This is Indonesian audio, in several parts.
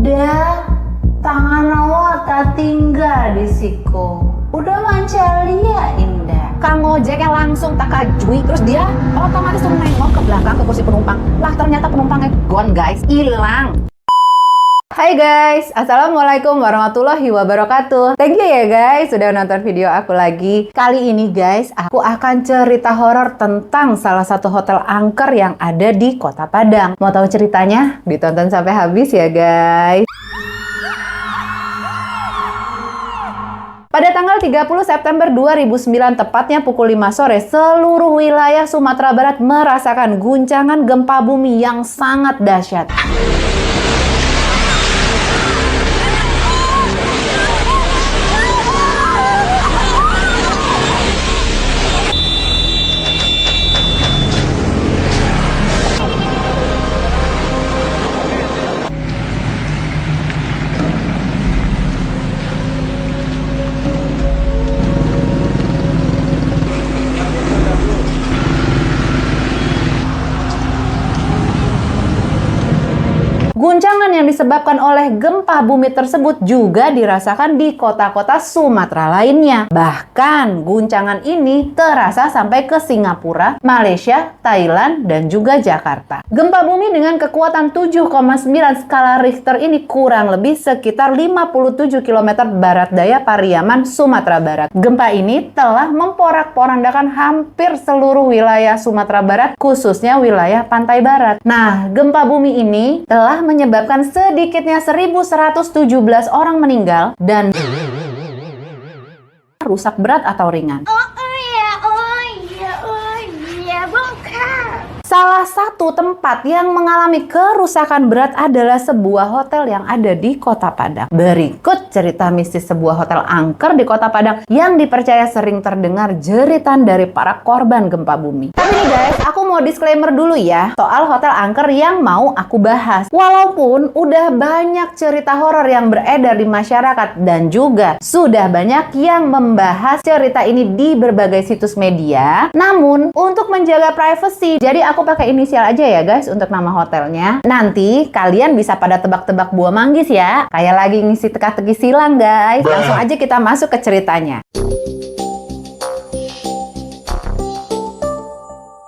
Udah, tangan awak tinggal di siku. Udah mancalia indah. Kang ojek yang langsung tak kajui, terus dia otomatis tuh nengok ke belakang ke kursi penumpang. Lah ternyata penumpangnya gone guys, hilang. Hai guys, assalamualaikum warahmatullahi wabarakatuh. Thank you ya guys sudah nonton video aku lagi. Kali ini guys, aku akan cerita horor tentang salah satu hotel angker yang ada di Kota Padang. Mau tahu ceritanya? Ditonton sampai habis ya guys. Pada tanggal 30 September 2009, tepatnya pukul 5 sore, seluruh wilayah Sumatera Barat merasakan guncangan gempa bumi yang sangat dahsyat. Guncangan yang disebabkan oleh gempa bumi tersebut juga dirasakan di kota-kota Sumatera lainnya. Bahkan guncangan ini terasa sampai ke Singapura, Malaysia, Thailand, dan juga Jakarta. Gempa bumi dengan kekuatan 7,9 skala Richter ini kurang lebih sekitar 57 km barat daya Pariaman, Sumatera Barat. Gempa ini telah memporak-porandakan hampir seluruh wilayah Sumatera Barat, khususnya wilayah pantai barat. Nah, gempa bumi ini telah menyebabkan sedikitnya 1.117 orang meninggal dan rusak berat atau ringan. Salah satu tempat yang mengalami kerusakan berat adalah sebuah hotel yang ada di Kota Padang. Berikut cerita mistis sebuah hotel angker di Kota Padang yang dipercaya sering terdengar jeritan dari para korban gempa bumi. Tapi nih guys, aku mau disclaimer dulu ya soal hotel angker yang mau aku bahas. Walaupun udah banyak cerita horor yang beredar di masyarakat dan juga sudah banyak yang membahas cerita ini di berbagai situs media, namun untuk menjaga privasi, jadi aku pakai inisial aja ya guys untuk nama hotelnya. Nanti kalian bisa pada tebak-tebak buah manggis ya. Kayak lagi ngisi teka-teki silang guys. Langsung aja kita masuk ke ceritanya.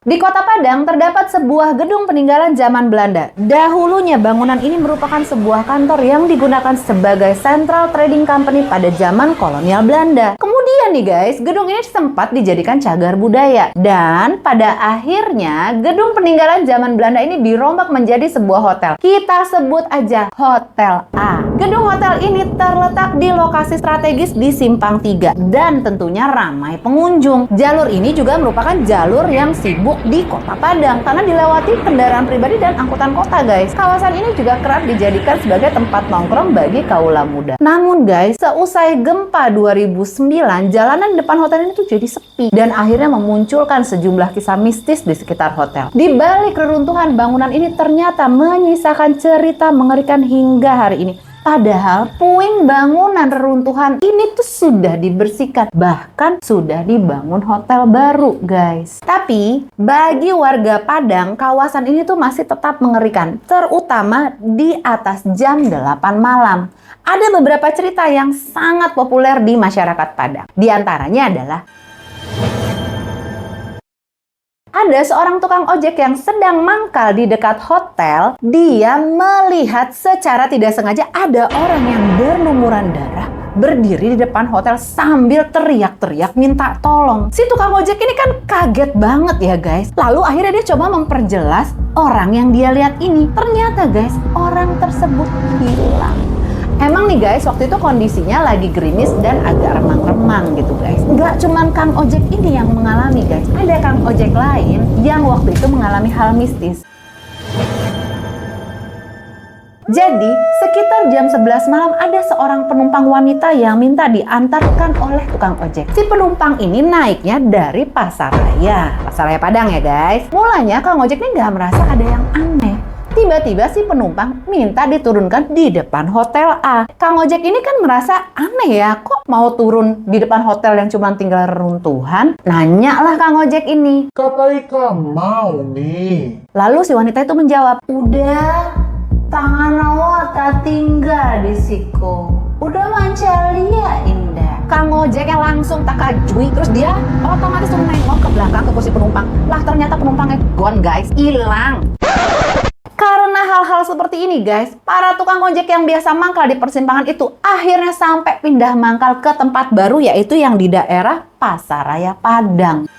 Di Kota Padang terdapat sebuah gedung peninggalan zaman Belanda. Dahulunya bangunan ini merupakan sebuah kantor yang digunakan sebagai Central Trading Company pada zaman kolonial Belanda. Kemudian nih guys, gedung ini sempat dijadikan cagar budaya. Dan pada akhirnya gedung peninggalan zaman Belanda ini dirombak menjadi sebuah hotel. Kita sebut aja Hotel A. Gedung hotel ini terletak di lokasi strategis di Simpang 3 dan tentunya ramai pengunjung. Jalur ini juga merupakan jalur yang sibuk di Kota Padang karena dilewati kendaraan pribadi dan angkutan kota guys. Kawasan ini juga kerap dijadikan sebagai tempat nongkrong bagi kaula muda. Namun guys, seusai gempa 2009, jalanan depan hotel ini tuh jadi sepi dan akhirnya memunculkan sejumlah kisah mistis di sekitar hotel. Di balik reruntuhan bangunan ini ternyata menyisakan cerita mengerikan hingga hari ini. Padahal puing bangunan reruntuhan ini tuh sudah dibersihkan, bahkan sudah dibangun hotel baru guys. Tapi bagi warga Padang, kawasan ini tuh masih tetap mengerikan, terutama di atas jam 8 malam. Ada beberapa cerita yang sangat populer di masyarakat Padang. Di antaranya adalah ada seorang tukang ojek yang sedang mangkal di dekat hotel. Dia melihat secara tidak sengaja ada orang yang berlumuran darah berdiri di depan hotel sambil teriak-teriak minta tolong. Si tukang ojek ini kan kaget banget ya guys. Lalu akhirnya dia coba memperjelas orang yang dia lihat ini. Ternyata guys, orang tersebut hilang. Emang nih guys, waktu itu kondisinya lagi gerimis dan agak remang-remang gitu guys. Nggak cuman Kang Ojek ini yang mengalami guys. Ada Kang Ojek lain yang waktu itu mengalami hal mistis. Jadi, sekitar jam 11 malam ada seorang penumpang wanita yang minta diantarkan oleh tukang ojek. Si penumpang ini naiknya dari Pasaraya Padang ya guys. Mulanya Kang Ojek ini nggak merasa ada yang aneh. Tiba-tiba si penumpang minta diturunkan di depan hotel A. Kang Ojek ini kan merasa aneh ya, kok mau turun di depan hotel yang cuma tinggal reruntuhan? Nanya lah Kang Ojek ini. Kata Ika mau nih. Lalu si wanita itu menjawab, Udah, tangan awak tinggal tinggal di siku. Udah mancalia indah. Kang ojeknya langsung tak kajui, terus dia otomatis tuh nengok ke belakang ke kursi penumpang. Lah ternyata penumpangnya gone guys, hilang. Karena hal-hal seperti ini guys, para tukang ojek yang biasa mangkal di persimpangan itu akhirnya sampai pindah mangkal ke tempat baru, yaitu yang di daerah Pasaraya Padang.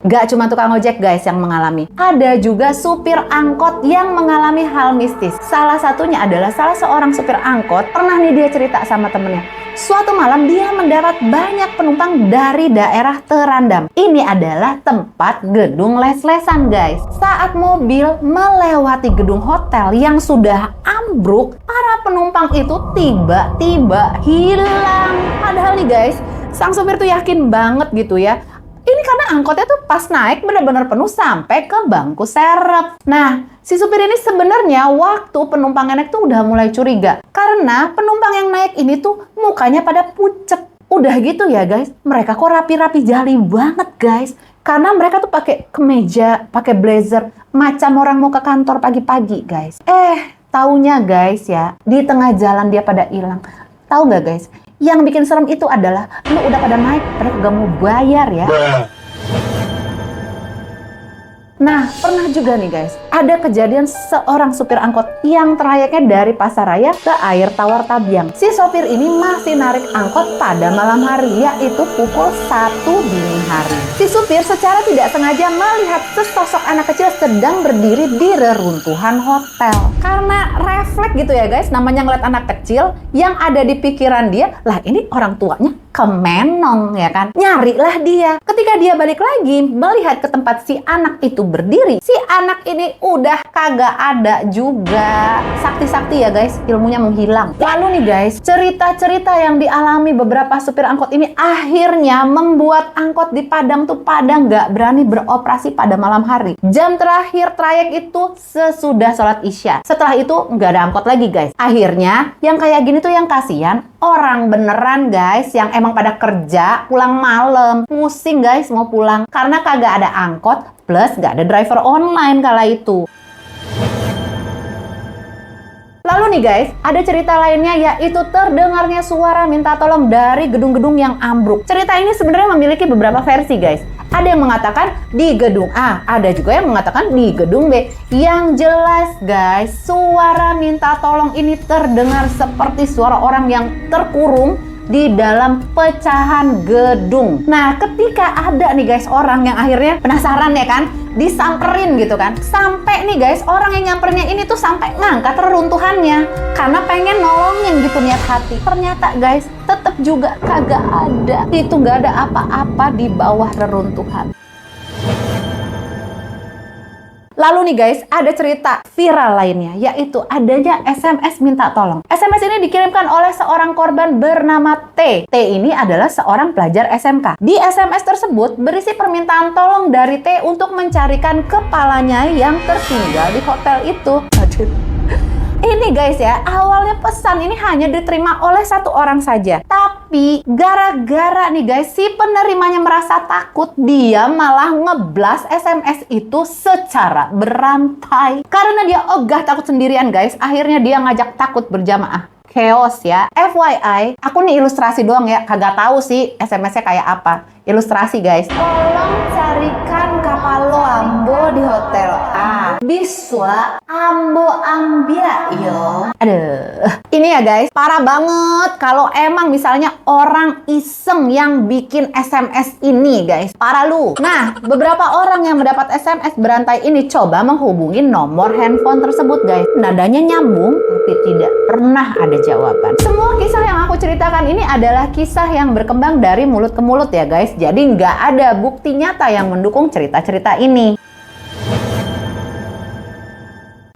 Gak cuma tukang ojek guys yang mengalami, ada juga supir angkot yang mengalami hal mistis. Salah satunya adalah salah seorang supir angkot pernah nih dia cerita sama temennya. Suatu malam dia mendapat banyak penumpang dari daerah terandam. Ini adalah tempat gedung les-lesan guys. Saat mobil melewati gedung hotel yang sudah ambruk, para penumpang itu tiba-tiba hilang. Padahal nih guys, sang supir tuh yakin banget gitu ya. Ini karena angkotnya tuh pas naik benar-benar penuh sampai ke bangku serep. Nah, si supir ini sebenarnya waktu penumpang naik tuh udah mulai curiga. Karena penumpang yang naik ini tuh mukanya pada pucet. Udah gitu ya guys, mereka kok rapi-rapi jali banget guys. Karena mereka tuh pakai kemeja, pakai blazer, macam orang mau ke kantor pagi-pagi guys. Taunya guys ya, di tengah jalan dia pada hilang. Tahu nggak guys? Yang bikin serem itu adalah lu udah pada naik, pada gak mau bayar ya. Nah, pernah juga nih guys, ada kejadian seorang supir angkot yang trayeknya dari Pasaraya ke Air Tawar Tabyang. Si sopir ini masih narik angkot pada malam hari, yaitu pukul 1 dini hari. Si supir secara tidak sengaja melihat sesosok anak kecil sedang berdiri di reruntuhan hotel. Karena refleks gitu ya guys, namanya ngeliat anak kecil, yang ada di pikiran dia, lah ini orang tuanya kemenong ya kan. Nyarilah dia. Ketika dia balik lagi melihat ke tempat si anak itu berdiri, si anak ini udah kagak ada juga. Sakti-sakti ya guys, ilmunya menghilang. Lalu nih guys, cerita-cerita yang dialami beberapa supir angkot ini akhirnya membuat angkot di Padang tuh pada nggak berani beroperasi pada malam hari. Jam terakhir trayek itu sesudah sholat isya. Setelah itu nggak ada angkot lagi guys. Akhirnya yang kayak gini tuh yang kasihan orang beneran guys, yang emang pada kerja pulang malam, pusing guys mau pulang karena kagak ada angkot plus gak ada driver online kala itu. Lalu nih guys, ada cerita lainnya yaitu terdengarnya suara minta tolong dari gedung-gedung yang ambruk. Cerita ini sebenarnya memiliki beberapa versi guys. Ada yang mengatakan di gedung A, ada juga yang mengatakan di gedung B. Yang jelas guys, suara minta tolong ini terdengar seperti suara orang yang terkurung di dalam pecahan gedung. Nah, ketika ada nih guys orang yang akhirnya penasaran ya kan, disamperin gitu kan. Sampai nih guys, orang yang nyampernya ini tuh sampai ngangkat reruntuhannya karena pengen nolongin gitu niat hati. Ternyata guys, tetap juga kagak ada. Itu nggak ada apa-apa di bawah reruntuhan. Lalu nih guys, ada cerita viral lainnya, yaitu adanya SMS minta tolong. SMS ini dikirimkan oleh seorang korban bernama T. T ini adalah seorang pelajar SMK. Di SMS tersebut berisi permintaan tolong dari T untuk mencarikan kepalanya yang tertinggal di hotel itu. Aduh. Ini guys ya, awalnya pesan ini hanya diterima oleh satu orang saja. Tapi gara-gara nih guys, si penerimanya merasa takut, dia malah ngeblas SMS itu secara berantai. Karena dia ogah takut sendirian guys, akhirnya dia ngajak takut berjamaah. Chaos ya. FYI, aku nih ilustrasi doang ya, kagak tahu sih SMS-nya kayak apa. Ilustrasi guys. Tolong carikan kapal lo ambo di hotel A. Biswa ambo ambia yo. Aduh. Ini ya guys, parah banget kalau emang misalnya orang iseng yang bikin SMS ini guys. Parah lu. Nah, beberapa orang yang mendapat SMS berantai ini coba menghubungi nomor handphone tersebut guys. Nadanya nyambung tapi tidak pernah ada jawaban. Semua kisah yang aku ceritakan ini adalah kisah yang berkembang dari mulut ke mulut ya guys. Jadi nggak ada bukti nyata yang mendukung cerita-cerita ini.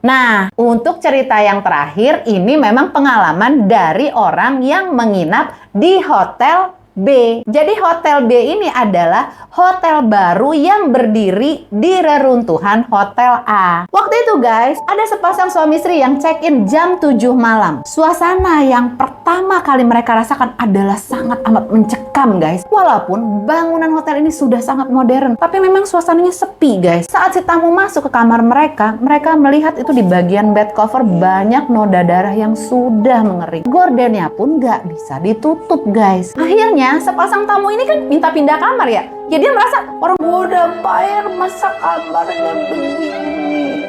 Nah, untuk cerita yang terakhir ini memang pengalaman dari orang yang menginap di hotel B. Jadi hotel B ini adalah hotel baru yang berdiri di reruntuhan hotel A. Waktu itu guys, ada sepasang suami istri yang check-in jam 7 malam. Suasana yang pertama kali mereka rasakan adalah sangat amat mencekam. mencekam guys. Walaupun bangunan hotel ini sudah sangat modern, tapi memang suasananya sepi guys. Saat si tamu masuk ke kamar mereka melihat itu di bagian bed cover banyak noda darah yang sudah mengering. Gordennya pun nggak bisa ditutup guys. Akhirnya sepasang tamu ini kan minta pindah kamar ya. Jadi dia merasa orang udah bayar masa kamarnya begini.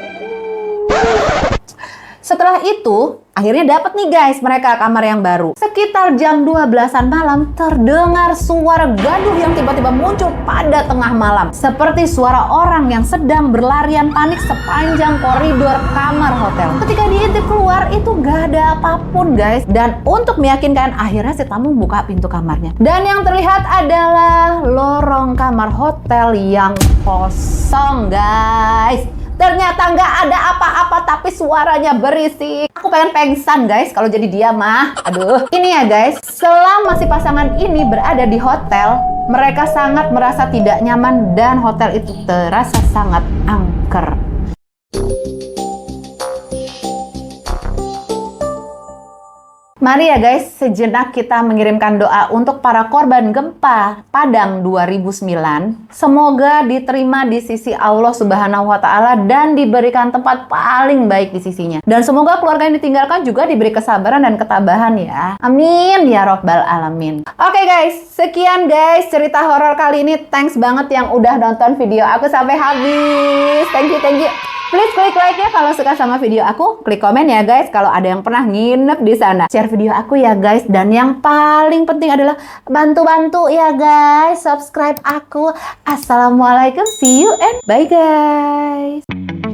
Setelah itu, akhirnya dapat nih guys mereka kamar yang baru. Sekitar jam 12-an malam, terdengar suara gaduh yang tiba-tiba muncul pada tengah malam. Seperti suara orang yang sedang berlarian panik sepanjang koridor kamar hotel. Ketika diintip keluar, itu gak ada apapun guys. Dan untuk meyakinkan, akhirnya si tamu buka pintu kamarnya. Dan yang terlihat adalah lorong kamar hotel yang kosong guys. Ternyata nggak ada apa-apa, tapi suaranya berisik. Aku pengen pengsan guys kalau jadi dia mah. Aduh. Ini ya guys, selama si pasangan ini berada di hotel, mereka sangat merasa tidak nyaman dan hotel itu terasa sangat angker. Mari ya guys, sejenak kita mengirimkan doa untuk para korban gempa Padang 2009. Semoga diterima di sisi Allah Subhanahu wa Ta'ala dan diberikan tempat paling baik di sisinya. Dan semoga keluarga yang ditinggalkan juga diberi kesabaran dan ketabahan ya. Amin ya Rabbal Alamin. Oke guys, sekian guys cerita horor kali ini. Thanks banget yang udah nonton video aku sampai habis. Thank you. Please klik like-nya kalau suka sama video aku. Klik komen ya guys kalau ada yang pernah nginep di sana. Share video aku ya guys. Dan yang paling penting adalah bantu-bantu ya guys. Subscribe aku. Assalamualaikum. See you and bye guys.